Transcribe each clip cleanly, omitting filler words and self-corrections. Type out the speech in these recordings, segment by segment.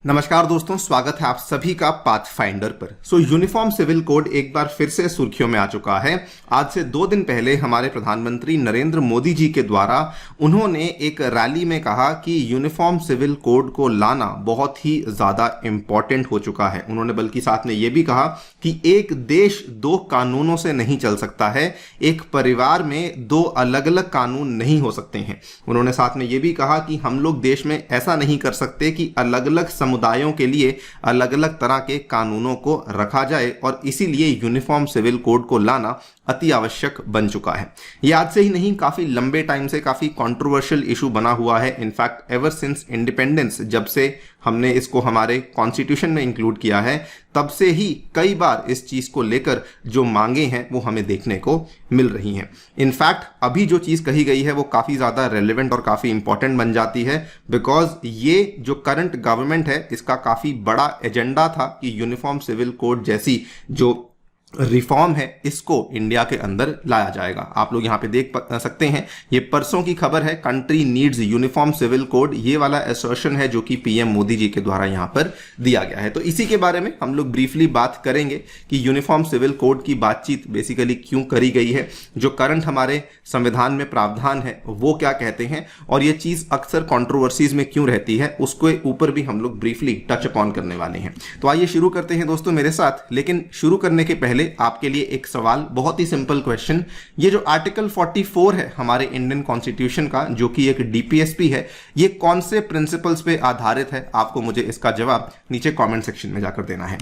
नमस्कार दोस्तों, स्वागत है आप सभी का पाथफाइंडर पर। यूनिफॉर्म सिविल कोड एक बार फिर से सुर्खियों में आ चुका है। आज से 2 दिन पहले हमारे प्रधानमंत्री नरेंद्र मोदी जी के द्वारा उन्होंने एक रैली में कहा कि यूनिफॉर्म सिविल कोड को लाना बहुत ही ज़्यादा इम्पॉर्टेंट हो चुका है। उन्होंने बल्कि साथ में ये भी कहा कि एक देश 2 कानूनों से नहीं चल सकता है, एक परिवार में 2 अलग अलग कानून नहीं हो सकते हैं। उन्होंने साथ में ये भी कहा कि हम लोग देश में ऐसा नहीं कर सकते कि अलग अलग समुदायों के लिए अलग अलग तरह के कानूनों को रखा जाए और इसीलिए यूनिफॉर्म सिविल कोड को लाना अति आवश्यक बन चुका है। ये आज से ही नहीं, काफी लंबे टाइम से काफी कंट्रोवर्शियल इशू बना हुआ है। इनफैक्ट एवर सिंस इंडिपेंडेंस, जब से हमने इसको हमारे कॉन्स्टिट्यूशन में इंक्लूड किया है, तब से ही कई बार इस चीज को लेकर जो मांगे हैं वो हमें देखने को मिल रही हैं। इनफैक्ट अभी जो चीज कही गई है वो काफी ज्यादा रेलेवेंट और काफी इंपॉर्टेंट बन जाती है, बिकॉज ये जो करंट गवर्नमेंट है इसका काफी बड़ा एजेंडा था कि यूनिफॉर्म सिविल कोड जैसी जो रिफॉर्म है इसको इंडिया के अंदर लाया जाएगा। आप लोग यहां पे देख सकते हैं, ये परसों की खबर है, country needs uniform civil code, ये वाला असर्शन है जो कि पीएम मोदी जी के द्वारा यहां पर दिया गया है। तो इसी के बारे में हम लोग ब्रीफली बात करेंगे कि यूनिफॉर्म सिविल कोड की बातचीत बेसिकली क्यों करी गई है, जो करंट हमारे संविधान में प्रावधान है वो क्या कहते हैं और ये चीज अक्सर कॉन्ट्रोवर्सीज में क्यों रहती है, उसके ऊपर भी हम लोग ब्रीफली टच अपॉन करने वाले हैं। तो आइए शुरू करते हैं दोस्तों मेरे साथ। लेकिन शुरू करने के पहले आपके लिए एक सवाल, बहुत ही सिंपल क्वेश्चन। ये जो आर्टिकल 44 है हमारे इंडियन कॉन्स्टिट्यूशन का, जो कि एक डीपीएसपी है, ये कौन से प्रिंसिपल्स पे आधारित है? आपको मुझे इसका जवाब नीचे कमेंट सेक्शन में जाकर देना है।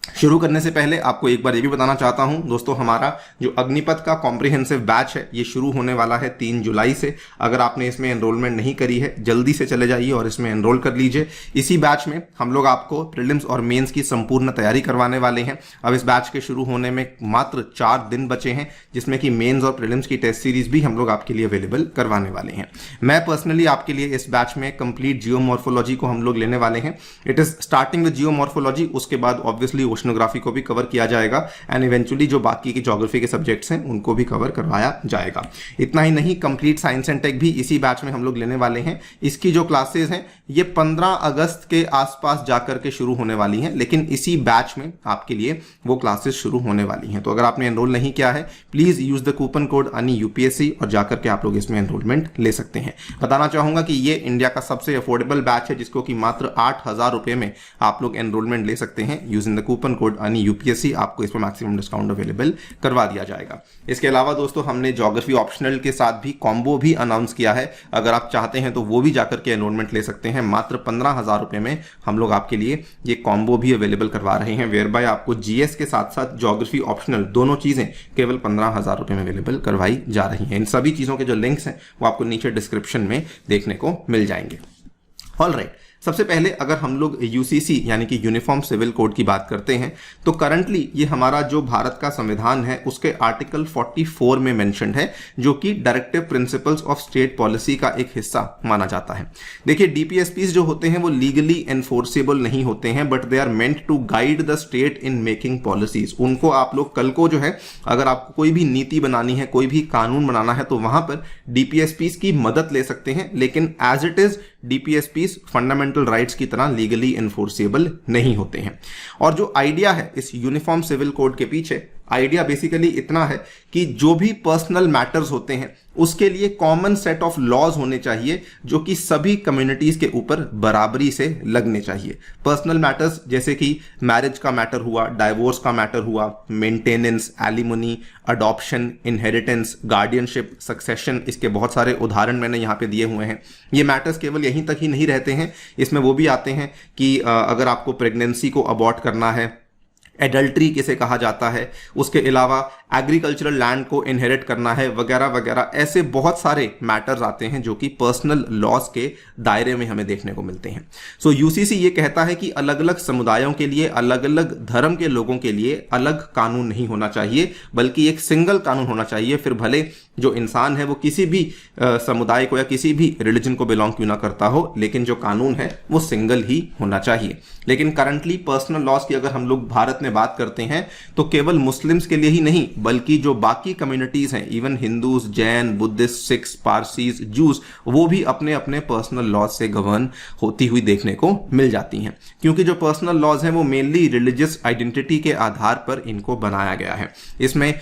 शुरू करने से पहले आपको एक बार ये भी बताना चाहता हूं दोस्तों, हमारा जो अग्निपथ का कॉम्प्रिहेंसिव बैच है ये शुरू होने वाला है 3 जुलाई से। अगर आपने इसमें एनरोलमेंट नहीं करी है, जल्दी से चले जाइए और इसमें एनरोल कर लीजिए। इसी बैच में हम लोग आपको प्रीलिम्स और मेंस की संपूर्ण तैयारी करवाने वाले हैं। अब इस बैच के शुरू होने में मात्र 4 दिन बचे हैं, जिसमें कि मेन्स और प्रीलिम्स की टेस्ट सीरीज भी हम लोग आपके लिए अवेलेबल करवाने वाले हैं। मैं पर्सनली आपके लिए इस बैच में कंप्लीट जियोमॉर्फोलॉजी को हम लोग लेने वाले हैं। It is starting with geomorphology, उसके बाद ऑब्वियसली ओशनोग्राफी को भी कवर किया जाएगा एंड इवेंचुअली जो बाकी के ज्योग्राफी के सब्जेक्ट्स हैं उनको भी कवर करवाया जाएगा। इतना ही नहीं, कंप्लीट साइंस एंड टेक भी इसी बैच में हम लोग लेने वाले हैं। इसकी जो क्लासेस हैं ये 15 अगस्त के आसपास जाकर के शुरू होने वाली हैं, लेकिन इसी बैच में आपके लिए वो क्लासेस शुरू होने वाली हैं। तो अगर आपने एनरोल नहीं किया है, please use the coupon code अनि यूपीएससी और जाकर के आप लोग इसमें एनरोलमेंट ले सकते हैं। बताना चाहूंगा कि ये इंडिया का सबसे अफोर्डेबल बैच है, जिसको कि मात्र 8,000 रुपए में आप लोग एनरोलमेंट ले सकते हैं यूजिंग द कूपन कोड अनि यूपीएससी। आपको इसमें मैक्सिमम डिस्काउंट अवेलेबल करवा दिया जाएगा। इसके अलावा दोस्तों हमने ज्योग्राफी ऑप्शनल के साथ भी कॉम्बो भी अनाउंस किया है। अगर आप चाहते हैं तो वो भी जाकर के एनरोलमेंट ले सकते हैं। मात्र 15,000 रुपए में हम लोग आपके लिए ये कॉम्बो भी अवेलेबल करवा रहे हैं, वेयर बाय आपको जीएस के साथ साथ ज्योग्राफी ऑप्शनल दोनों चीजें केवल 15,000 रुपए में अवेलेबल करवाई जा रही हैं। इन सभी चीजों के जो लिंक्स हैं वो आपको नीचे डिस्क्रिप्शन में देखने को मिल जाएंगे। ऑलराइट, सबसे पहले अगर हम लोग यूसीसी यानी कि यूनिफॉर्म सिविल कोड की बात करते हैं तो करंटली ये हमारा जो भारत का संविधान है उसके आर्टिकल 44 में मेंशन्ड है, जो कि directive principles of state policy का एक हिस्सा माना जाता है। देखिए, डीपीएसपीज जो होते हैं वो लीगली एनफोर्सेबल नहीं होते हैं, but they are meant to guide the state in making policies. उनको आप लोग कल को जो है, अगर आपको कोई भी नीति बनानी है, कोई भी कानून बनाना है, तो वहां पर डीपीएसपीज की मदद ले सकते हैं। लेकिन as it is DPSPs fundamental rights की तरह लीगली एनफोर्सेबल नहीं होते हैं। और जो आइडिया है इस यूनिफॉर्म सिविल कोड के पीछे, आइडिया बेसिकली इतना है कि जो भी पर्सनल मैटर्स होते हैं उसके लिए कॉमन सेट ऑफ लॉज होने चाहिए, जो कि सभी कम्युनिटीज के ऊपर बराबरी से लगने चाहिए। पर्सनल मैटर्स जैसे कि मैरिज का मैटर हुआ, डाइवोर्स का मैटर हुआ, maintenance, alimony, adoption, inheritance, guardianship, succession, इसके बहुत सारे उदाहरण मैंने यहाँ पे दिए हुए हैं। ये मैटर्स केवल यहीं तक ही नहीं रहते हैं, इसमें वो भी आते हैं कि अगर आपको प्रेगनेंसी को अबॉर्ट करना है, एडल्ट्री किसे कहा जाता है, उसके अलावा एग्रीकल्चरल लैंड को इनहेरिट करना है, वगैरह वगैरह, ऐसे बहुत सारे मैटर्स आते हैं जो कि पर्सनल लॉज के दायरे में हमें देखने को मिलते हैं। सो यूसीसी ये कहता है कि अलग अलग समुदायों के लिए, अलग अलग धर्म के लोगों के लिए अलग कानून नहीं होना चाहिए, बल्कि एक सिंगल कानून होना चाहिए। फिर भले जो इंसान है वो किसी भी समुदाय को या किसी भी रिलीजन को बिलोंग क्यों ना करता हो, लेकिन जो कानून है वो सिंगल ही होना चाहिए। लेकिन करंटली पर्सनल लॉज की अगर हम लोग भारत में बात करते हैं तो केवल मुस्लिम्स के लिए ही नहीं बल्कि जो बाकी कम्युनिटीज हैं, even Hindus, Jain, Buddhist, Sikhs, Parsis, juice, वो भी अपने अपने पर्सनल लॉज से गवर्न होती हुई देखने को मिल जाती हैं, क्योंकि जो पर्सनल लॉज हैं वो मेनली रिलीजियस आइडेंटिटी के आधार पर इनको बनाया गया है। इसमें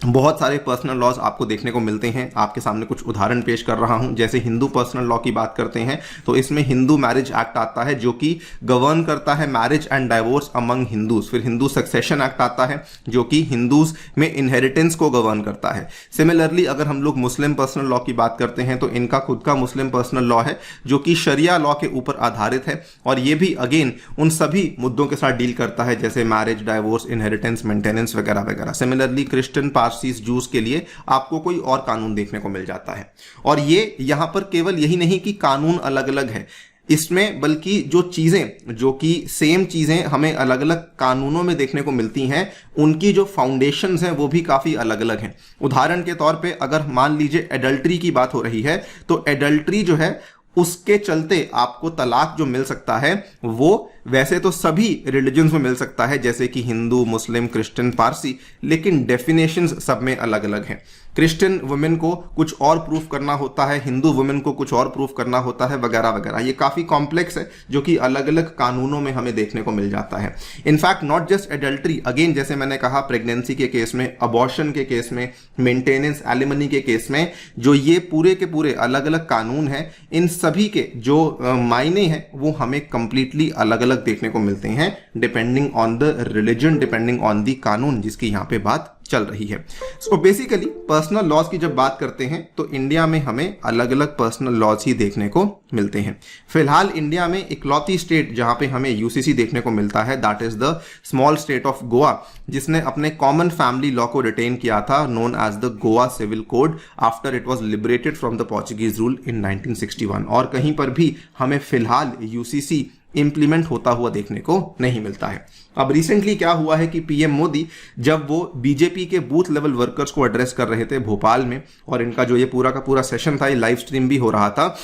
बहुत सारे पर्सनल लॉज आपको देखने को मिलते हैं। आपके सामने कुछ उदाहरण पेश कर रहा हूं। जैसे हिंदू पर्सनल लॉ की बात करते हैं तो इसमें हिंदू मैरिज एक्ट आता है जो कि गवर्न करता है marriage and divorce among Hindus. फिर हिंदू सक्सेशन एक्ट आता है जो कि हिंदूज में इनहेरिटेंस को गवर्न करता है। सिमिलरली अगर हम लोग मुस्लिम पर्सनल लॉ की बात करते हैं तो इनका खुद का मुस्लिम पर्सनल लॉ है जो कि शरिया लॉ के ऊपर आधारित है, और ये भी अगेन उन सभी मुद्दों के साथ डील करता है जैसे मैरिज, डाइवोर्स, इनहेरिटेंस, मेंटेनेंस वगैरह वगैरह। सिमिलरली क्रिश्चियन, पारसीज, जूस के लिए आपको कोई और कानून देखने को मिल जाता है। और ये यहां पर केवल यही नहीं कि कानून अलग अलग है इसमें, बल्कि जो चीजें, जो कि सेम चीजें हमें अलग अलग कानूनों में देखने को मिलती हैं, उनकी जो फाउंडेशंस हैं वो भी काफी अलग अलग हैं। उदाहरण के तौर पे अगर मान लीजिए एडल्ट्री की बात हो रही है तो एडल्ट्री जो है उसके चलते आपको तलाक जो मिल सकता है वो वैसे तो सभी रिलीजन्स में मिल सकता है जैसे कि हिंदू, मुस्लिम, क्रिश्चियन, पारसी, लेकिन डेफिनेशंस सब में अलग अलग हैं। क्रिश्चियन वुमेन को कुछ और प्रूफ करना होता है, हिंदू वुमेन को कुछ और प्रूफ करना होता है वगैरह वगैरह। ये काफी कॉम्प्लेक्स है जो कि अलग अलग कानूनों में हमें देखने को मिल जाता है। In fact not just adultery, again जैसे मैंने कहा प्रेगनेंसी के केस में, अबॉर्शन के केस में, मेंटेनेंस, एलिमनी के केस में, जो ये पूरे के पूरे अलग अलग कानून हैं, इन सभी के जो मायने हैं वो हमें कंप्लीटली अलग अलग देखने को मिलते हैं depending on the religion, depending on the कानून जिसकी यहां पे बात चल रही है। सो बेसिकली पर्सनल लॉज की जब बात करते हैं तो इंडिया में हमें अलग अलग पर्सनल लॉज ही देखने को मिलते हैं। फिलहाल इंडिया में इकलौती स्टेट जहां पे हमें यूसीसी देखने को मिलता है, that is the small state of Goa, जिसने अपने कॉमन फैमिली लॉ को रिटेन किया था, known as the Goa civil code, after it was liberated from the Portuguese rule in 1961। और कहीं पर भी हमें फिलहाल यूसीसी इंप्लीमेंट होता हुआ देखने को नहीं मिलता है। अब रिसेंटली क्या हुआ है कि पीएम मोदी जब वो बीजेपी के बूथ लेवल वर्कर्स को एड्रेस कर रहे थे भोपाल में, और इनका जो ये पूरा का पूरा सेशन था, ये लाइव स्ट्रीम भी हो रहा था,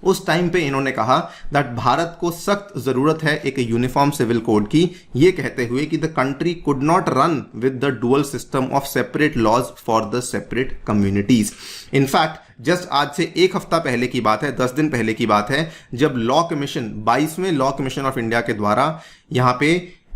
उस टाइम पे इन्होंने कहा दैट भारत को सख्त जरूरत है एक यूनिफॉर्म सिविल कोड की, ये कहते हुए कि the country could not run with the dual system of separate laws for the separate communities. In fact just आज से एक हफ्ता पहले की बात है, 10 दिन पहले की बात है, जब लॉ कमीशन, 22वें लॉ कमीशन ऑफ इंडिया के द्वारा यहां पे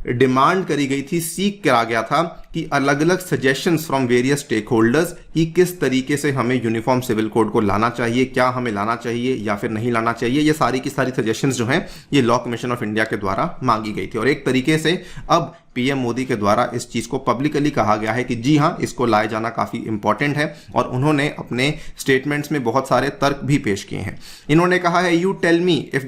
डिमांड करी गई थी, सीख करा गया था कि अलग अलग suggestions from various stakeholders कि किस तरीके से हमें यूनिफॉर्म सिविल कोड को लाना चाहिए, क्या हमें लाना चाहिए या फिर नहीं लाना चाहिए। ये सारी की सारी सजेशंस जो हैं ये लॉ कमीशन ऑफ इंडिया के द्वारा मांगी गई थी, और एक तरीके से अब पीएम मोदी के द्वारा इस चीज को पब्लिकली कहा गया है कि जी हां, इसको लाए जाना काफी इंपॉर्टेंट है, और उन्होंने अपने स्टेटमेंट्स में बहुत सारे तर्क भी पेश किए हैं। इन्होंने कहा है, you tell me if in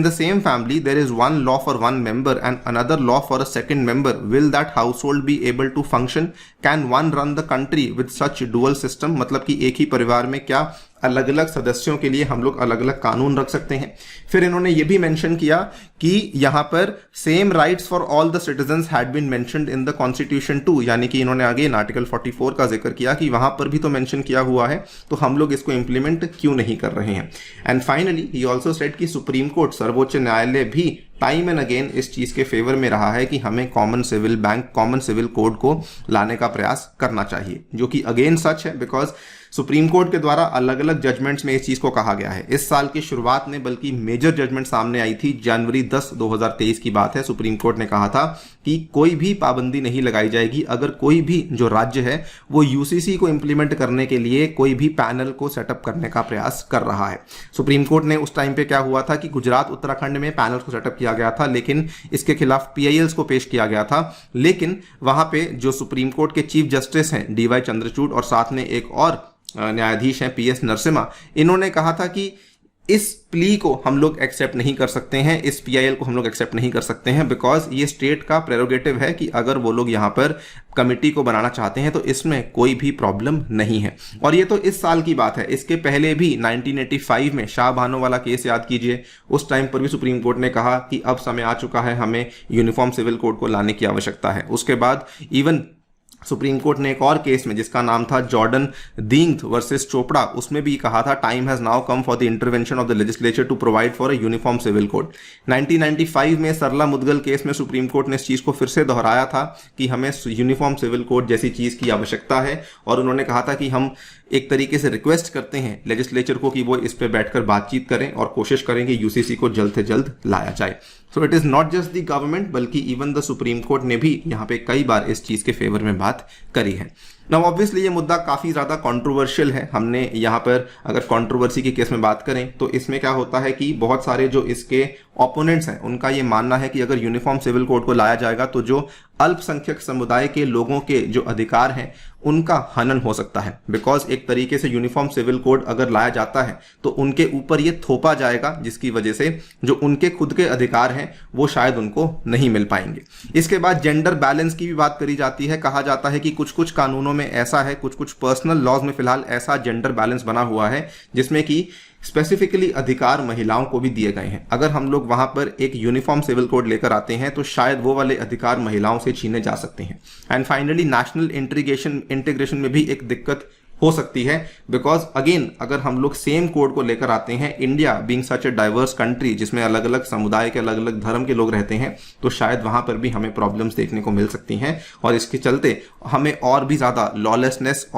the same family there is one law for one member and another law for a second member, will that household be able to function? Can one run the country with such dual system? मतलब कि एक ही परिवार में क्या अलग अलग सदस्यों के लिए हम लोग अलग अलग कानून रख सकते हैं? फिर इन्होंने ये भी मेंशन किया कि यहां पर same rights for all the citizens had been mentioned in the constitution too, यानी कि इन्होंने आगे आर्टिकल 44 का जिक्र किया कि वहां पर भी तो मेंशन किया हुआ है, तो हम लोग इसको इंप्लीमेंट क्यों नहीं कर रहे हैं? And finally he also said कि सुप्रीम कोर्ट, सर्वोच्च न्यायालय भी टाइम एंड अगेन इस चीज के फेवर में रहा है कि हमें कॉमन सिविल कोड को लाने का प्रयास करना चाहिए, जो कि अगेन सच है, बिकॉज सुप्रीम कोर्ट के द्वारा अलग अलग जजमेंट्स में इस चीज को कहा गया है। इस साल की शुरुआत में बल्कि मेजर जजमेंट सामने आई थी, जनवरी 10, 2023 की बात है। सुप्रीम कोर्ट ने कहा था कि कोई भी पाबंदी नहीं लगाई जाएगी अगर कोई भी जो राज्य है वो यूसीसी को इंप्लीमेंट करने के लिए कोई भी पैनल को सेटअप करने का प्रयास कर रहा है। सुप्रीम कोर्ट ने उस टाइम पे क्या हुआ था कि गुजरात, उत्तराखंड में पैनल को सेटअप किया गया था, लेकिन इसके खिलाफ पीआईएल्स को पेश किया गया था, लेकिन वहां पे जो सुप्रीम कोर्ट के चीफ जस्टिस हैं डीवाई चंद्रचूड़ और साथ में एक और न्यायाधीश हैं पीएस नरसिम्हा, इन्होंने कहा था कि इस प्ली को हम लोग एक्सेप्ट नहीं कर सकते हैं, इस पीआईएल को हम लोग एक्सेप्ट नहीं कर सकते हैं, बिकॉज ये स्टेट का प्रेरोगेटिव है कि अगर वो लोग यहाँ पर कमिटी को बनाना चाहते हैं तो इसमें कोई भी प्रॉब्लम नहीं है। और ये तो इस साल की बात है, इसके पहले भी 1985 में शाह बानो वाला केस याद कीजिए, उस टाइम पर भी सुप्रीम कोर्ट ने कहा कि अब समय आ चुका है, हमें यूनिफॉर्म सिविल कोड को लाने की आवश्यकता है। उसके बाद इवन सुप्रीम कोर्ट ने एक और केस में जिसका नाम था जॉर्डन दींग्थ वर्सेस चोपड़ा, उसमें भी कहा था time has now come for the intervention of the legislature to provide for a uniform civil code. 1995 में सरला मुदगल केस में सुप्रीम कोर्ट ने इस चीज को फिर से दोहराया था कि हमें यूनिफॉर्म सिविल कोड जैसी चीज की आवश्यकता है, और उन्होंने कहा था कि हम एक तरीके से रिक्वेस्ट करते हैं लेजिस्लेचर को कि वो इस पे बैठकर बातचीत करें और कोशिश करें कि यूसीसी को जल्द से जल्द लाया जाए। So it is not just the government बल्कि इवन द सुप्रीम कोर्ट ने भी यहाँ पे कई बार इस चीज के फेवर में बात करी है। नाउ ऑब्वियसली ये मुद्दा काफी ज्यादा कंट्रोवर्शियल है। हमने यहाँ पर अगर कंट्रोवर्सी के केस में बात करें तो इसमें क्या होता है कि बहुत सारे जो इसके ओपोनेंट्स हैं उनका ये मानना है कि अगर यूनिफॉर्म सिविल कोड को लाया जाएगा तो जो अल्पसंख्यक समुदाय के लोगों के जो अधिकार हैं उनका हनन हो सकता है, बिकॉज एक तरीके से यूनिफॉर्म सिविल कोड अगर लाया जाता है तो उनके ऊपर ये थोपा जाएगा, जिसकी वजह से जो उनके खुद के अधिकार हैं वो शायद उनको नहीं मिल पाएंगे। इसके बाद जेंडर बैलेंस की भी बात करी जाती है। कहा जाता है कि कुछ कुछ कानूनों में ऐसा है, कुछ कुछ पर्सनल लॉज में फिलहाल ऐसा जेंडर बैलेंस बना हुआ है जिसमें कि स्पेसिफिकली अधिकार महिलाओं को भी दिए गए हैं। अगर हम लोग वहां पर एक यूनिफॉर्म सिविल कोड लेकर आते हैं तो शायद वो वाले अधिकार महिलाओं से छीने जा सकते हैं। एंड फाइनली नेशनल इंटीग्रेशन में भी एक दिक्कत हो सकती है, बिकॉज अगेन अगर हम लोग सेम कोड को लेकर आते हैं, India being such a diverse country जिसमें अलग अलग समुदाय के अलग अलग धर्म के लोग रहते हैं, तो शायद वहां पर भी हमें प्रॉब्लम्स देखने को मिल सकती हैं और इसके चलते हमें और भी ज्यादा लॉलेसनेस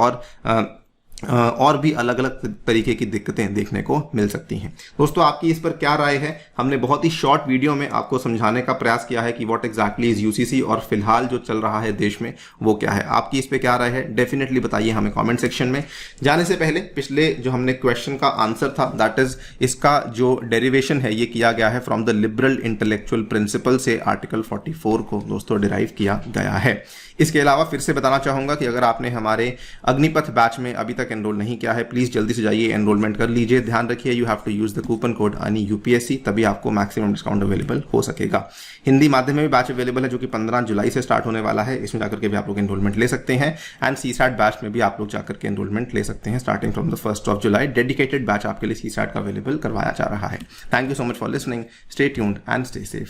और भी अलग अलग तरीके की दिक्कतें देखने को मिल सकती हैं। दोस्तों आपकी इस पर क्या राय है? हमने बहुत ही शॉर्ट वीडियो में आपको समझाने का प्रयास किया है कि व्हाट एग्जैक्टली इज यूसीसी और फिलहाल जो चल रहा है देश में वो क्या है। आपकी इस पर क्या राय है डेफिनेटली बताइए हमें कमेंट सेक्शन में। जाने से पहले पिछले जो हमने क्वेश्चन का आंसर था, दैट इज इसका जो डेरिवेशन है ये किया गया है from the liberal intellectual principle से आर्टिकल 44 को दोस्तों डिराइव किया गया है। इसके अलावा फिर से बताना चाहूंगा कि अगर आपने हमारे अग्निपथ बैच में अभी तक एनरोल नहीं किया है, प्लीज जल्दी से जाइए एनरोलमेंट कर लीजिए। ध्यान रखिए you have to use the coupon code ANI UPSC, तभी आपको मैक्सिमम डिस्काउंट अवेलेबल हो सकेगा। हिंदी माध्यम में भी बैच अवेलेबल है जो कि 15 जुलाई से स्टार्ट होने वाला है। इसमें जाकर के भी आप लोग एनरोलमेंट ले सकते हैं। एंड CSAT बैच में भी आप लोग जाकर के एनरोलमेंट ले सकते हैं starting from the 1 July. Dedicated batch आपके लिए CSAT का अवेलेबल करवाया जा रहा है। Thank you so much for listening. Stay tuned and stay safe.